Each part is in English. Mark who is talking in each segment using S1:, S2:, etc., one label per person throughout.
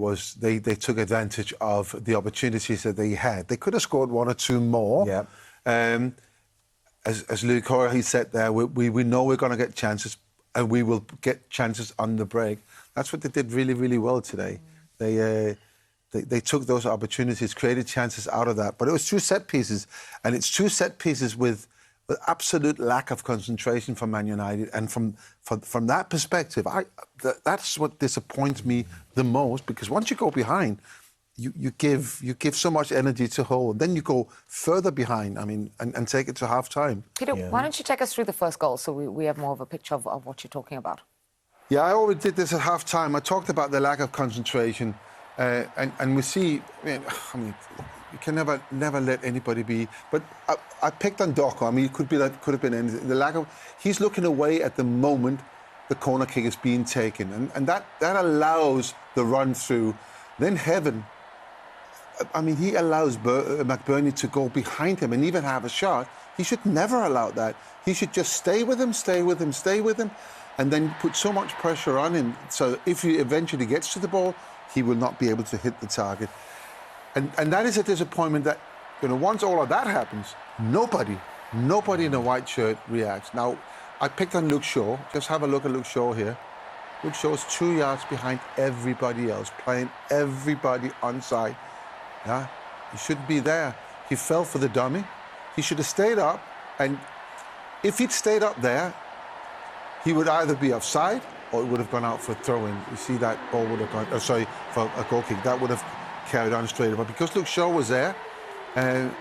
S1: was they took advantage of the opportunities that they had. They could have scored one or two more.
S2: Yeah.
S1: As Luke Hoare, he said there, we know we're going to get chances, and we will get chances on the break. That's what they did really, really well today. They took those opportunities, created chances out of that. But it was two set pieces, and it's two set pieces with absolute lack of concentration from Man United. And from that perspective, that's what disappoints me the most, because once you go behind, you give so much energy to hold. Then you go further behind, and take it to half-time.
S3: Peter, why don't you take us through the first goal so we have more of a picture of what you're talking about?
S1: Yeah, I already did this at half-time. I talked about the lack of concentration. And we see, you can never let anybody be. But I picked on Doku. It could have been anything. The lack of, he's looking away at the moment the corner kick is being taken, and that allows the run through. Then Heaven, he allows McBurney to go behind him and even have a shot. He should never allow that. He should just stay with him, and then put so much pressure on him. So if he eventually gets to the ball, he will not be able to hit the target. And that is a disappointment that, once all of that happens, nobody in a white shirt reacts. Now, I picked on Luke Shaw. Just have a look at Luke Shaw here. Luke Shaw's 2 yards behind everybody else, playing everybody onside. Yeah? He shouldn't be there. He fell for the dummy. He should have stayed up, and if he'd stayed up there, he would either be offside or it would have gone out for a throw-in. You see that ball would have gone, for a goal kick. That would have carried on straight. But because Luke Shaw was there,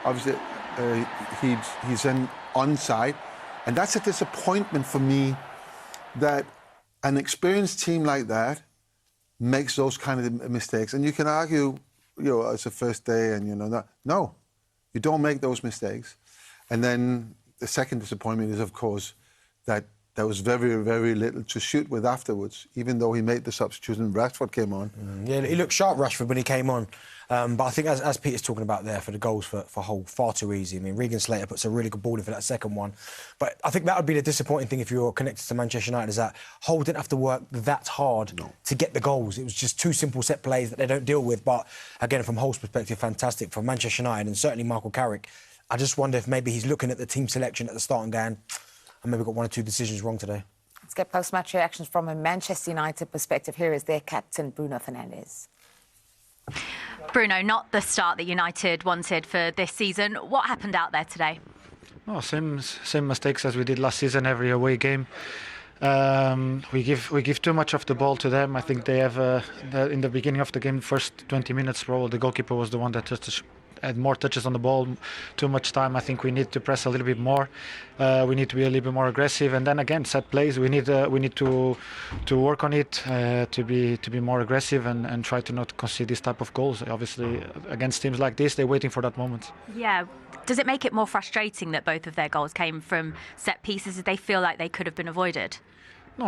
S1: obviously he's then onside. And that's a disappointment for me, that an experienced team like that makes those kind of mistakes. And you can argue, it's the first day and, no, you don't make those mistakes. And then the second disappointment is, of course, that there was very, very little to shoot with afterwards, even though he made the substitution. Rashford came on.
S2: Yeah, he looked sharp, Rashford, when he came on. But I think, as Peter's talking about there, for the goals for Hull, far too easy. Regan Slater puts a really good ball in for that second one. But I think that would be the disappointing thing if you're connected to Manchester United, is that Hull didn't have to work that hard to get the goals. It was just two simple set plays that they don't deal with. But, again, from Hull's perspective, fantastic. From Manchester United, and certainly Michael Carrick, I just wonder if maybe he's looking at the team selection at the start and going, I maybe got one or two decisions wrong today.
S3: Let's get post-match reactions from a Manchester United perspective. Here is their captain, Bruno Fernandes.
S4: Bruno, not the start that United wanted for this season. What happened out there today?
S5: Oh, same mistakes as we did last season, every away game. We give too much of the ball to them. I think they have, in the beginning of the game, first 20 minutes, probably the goalkeeper was the one that had more touches on the ball, too much time. I think we need to press a little bit more. We need to be a little bit more aggressive, and then again, set plays. We need to work on it, to be more aggressive and try to not concede this type of goals. Obviously, against teams like this, they're waiting for that moment.
S4: Yeah. Does it make it more frustrating that both of their goals came from set pieces? Did they feel like they could have been avoided?
S5: No,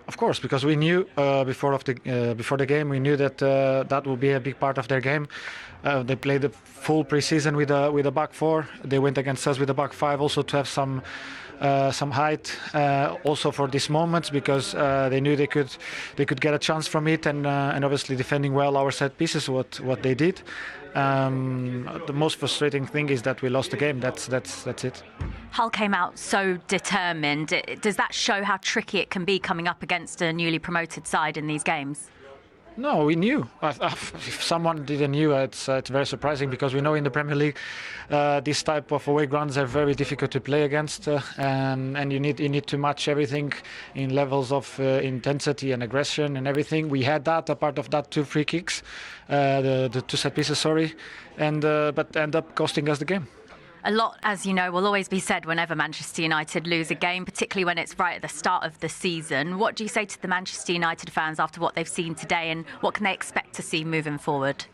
S5: of course, because we knew before the game, we knew that that will be a big part of their game. They played the full pre-season with a back four. They went against us with a back five, also to have some height, also for this moment, because they knew they could get a chance from it, and obviously defending well our set pieces, what they did. The most frustrating thing is that we lost the game. That's it.
S4: Hull came out so determined. Does that show how tricky it can be coming up against a newly promoted side in these games?
S5: No, we knew. If someone didn't know, it's very surprising, because we know in the Premier League this type of away grounds are very difficult to play against, and you need to match everything in levels of intensity and aggression and everything. We had that, a part of that, 2 free kicks, the 2 set pieces, but end up costing us the game.
S4: A lot, as you know, will always be said whenever Manchester United lose a game, particularly when it's right at the start of the season. What do you say to the Manchester United fans after what they've seen today, and what can they expect to see moving forward?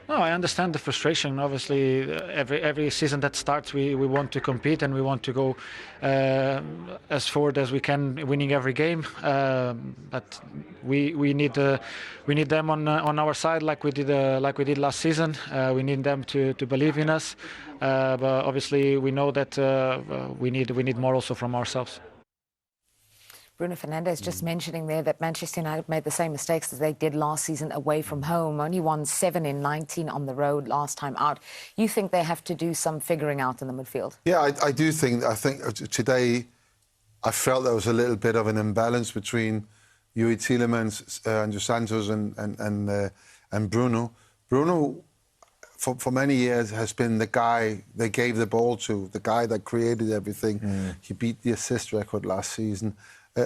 S5: No, I understand the frustration. Obviously, every season that starts, we want to compete and we want to go as forward as we can, winning every game. But we need them on our side, like we did last season. We need them to believe in us. But obviously, we know that we need more also from ourselves.
S3: Bruno Fernandes just mentioning there that Manchester United made the same mistakes as they did last season away from home. Only won 7 in 19 on the road last time out. You think they have to do some figuring out in the midfield?
S1: Yeah, I do think. I think today, I felt there was a little bit of an imbalance between Yuri Tielemans, Andrew Santos, and Bruno. Bruno, for many years, has been the guy they gave the ball to, the guy that created everything. He beat the assist record last season.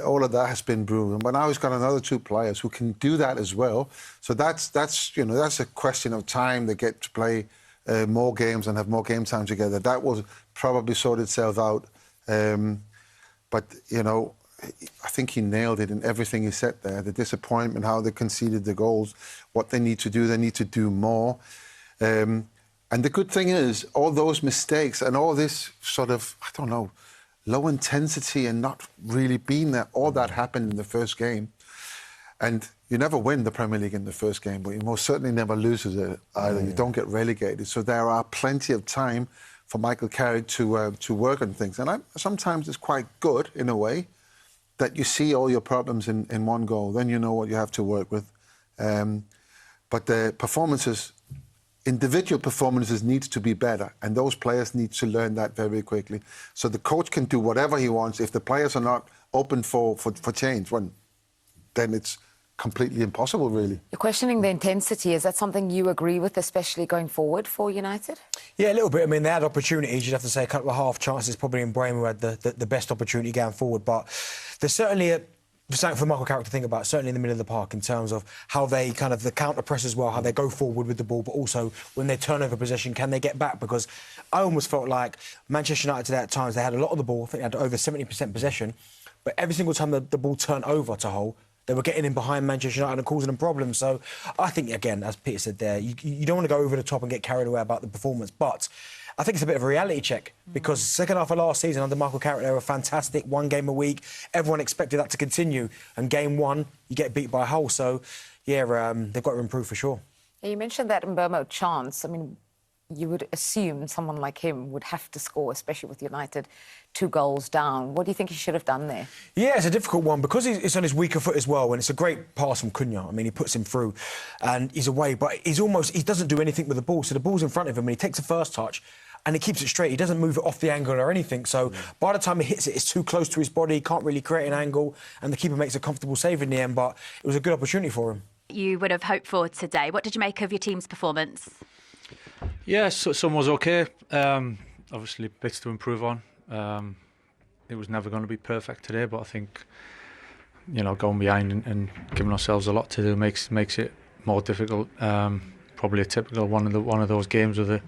S1: All of that has been Bruno. But now he's got another 2 players who can do that as well. So that's a question of time. They get to play more games and have more game time together. That will probably sort itself out. But, I think he nailed it in everything he said there. The disappointment, how they conceded the goals, what they need to do more. And the good thing is, all those mistakes and all this sort of, low intensity and not really being there, all that happened in the first game. And you never win the Premier League in the first game, but you most certainly never lose it either. You don't get relegated. So there are plenty of time for Michael Carrick to work on things. And sometimes it's quite good, in a way, that you see all your problems in one goal. Then you know what you have to work with. But the performances, individual performances, need to be better, and those players need to learn that very quickly. So the coach can do whatever he wants. If the players are not open for change, then it's completely impossible, really.
S3: You're questioning the intensity. Is that something you agree with, especially going forward for United?
S2: Yeah, a little bit. I mean, they had opportunities. You'd have to say a couple of half chances. Probably in Bremen who had the best opportunity going forward. But there's certainly something for Michael Carrick to think about, certainly in the middle of the park, in terms of how they the counter-press as well, how they go forward with the ball, but also when they turn over possession, can they get back? Because I almost felt like Manchester United today at times, they had a lot of the ball. I think they had over 70% possession. But every single time the ball turned over to Hull, they were getting in behind Manchester United and causing them problems. So I think, again, as Peter said there, you don't want to go over the top and get carried away about the performance. But I think it's a bit of a reality check, because second half of last season under Michael Carrick, they were fantastic, 1 game a week. Everyone expected that to continue. And game 1, you get beat by Hull. So, yeah, they've got to improve for sure.
S3: You mentioned that Mbeumo chance. I mean, you would assume someone like him would have to score, especially with United 2 goals down. What do you think he should have done there?
S2: Yeah, it's a difficult one because it's on his weaker foot as well, and it's a great pass from Cunha. I mean, he puts him through and he's away, but he doesn't do anything with the ball. So the ball's in front of him and he takes the first touch and he keeps it straight. He doesn't move it off the angle or anything. So by the time he hits it, it's too close to his body. He can't really create an angle, and the keeper makes a comfortable save in the end, but it was a good opportunity for him.
S4: You would have hoped for today. What did you make of your team's performance?
S5: Yeah, some was okay. Obviously, bits to improve on. It was never going to be perfect today, but I think, going behind and giving ourselves a lot to do makes it more difficult. Probably a typical one of those games with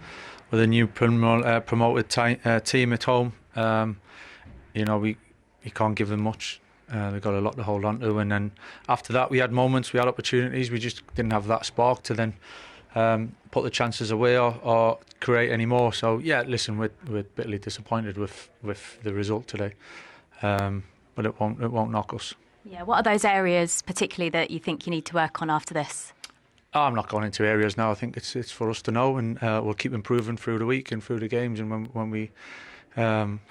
S5: a new promoted team at home. You can't give them much. They've got a lot to hold on to, and then after that we had moments, we had opportunities. We just didn't have that spark to then put the chances away or create any more. So yeah, listen, we're bitterly disappointed with the result today, but it won't knock us.
S4: Yeah, what are those areas particularly that you think you need to work on after this?
S5: I'm not going into areas now. I think it's for us to know, and we'll keep improving through the week and through the games, and when we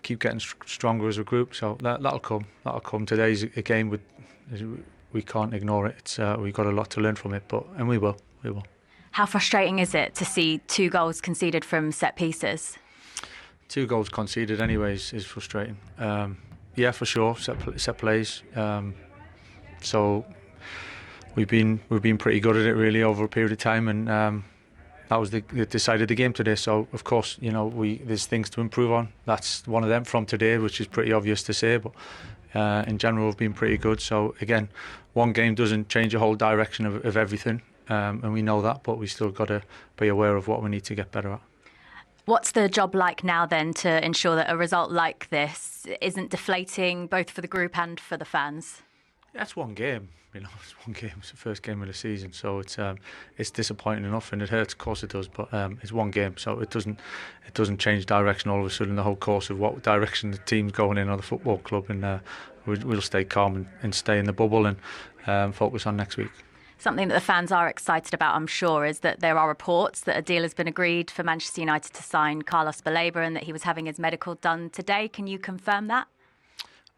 S5: keep getting stronger as a group. So that'll come. Today's a game we can't ignore it. It's we've got a lot to learn from it, and we will.
S4: How frustrating is it to see 2 goals conceded from set pieces?
S5: 2 goals conceded anyways is frustrating. Yeah, for sure, set plays. So we've been pretty good at it really over a period of time, and that was that decided the game today. So of course, there's things to improve on. That's one of them from today, which is pretty obvious to say, but in general we've been pretty good. So again, one game doesn't change the whole direction of everything. And we know that, but we still got to be aware of what we need to get better at.
S4: What's the job like now then to ensure that a result like this isn't deflating both for the group and for the fans?
S5: That's one game, it's one game. It's the first game of the season, so it's disappointing enough, and it hurts, of course it does. But it's one game, so it doesn't change direction all of a sudden. The whole course of what direction the team's going in or the football club, and we'll stay calm and stay in the bubble and focus on next week.
S4: Something that the fans are excited about, I'm sure, is that there are reports that a deal has been agreed for Manchester United to sign Carlos Baleba and that he was having his medical done today. Can you confirm that?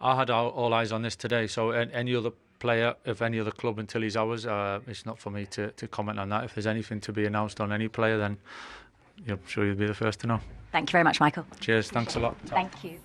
S6: I had all eyes on this today, so any other player of any other club until he's ours, it's not for me to comment on that. If there's anything to be announced on any player, then I'm sure you'll be the first to know.
S4: Thank you very much, Michael.
S6: Cheers, thanks a lot.
S4: Thank you.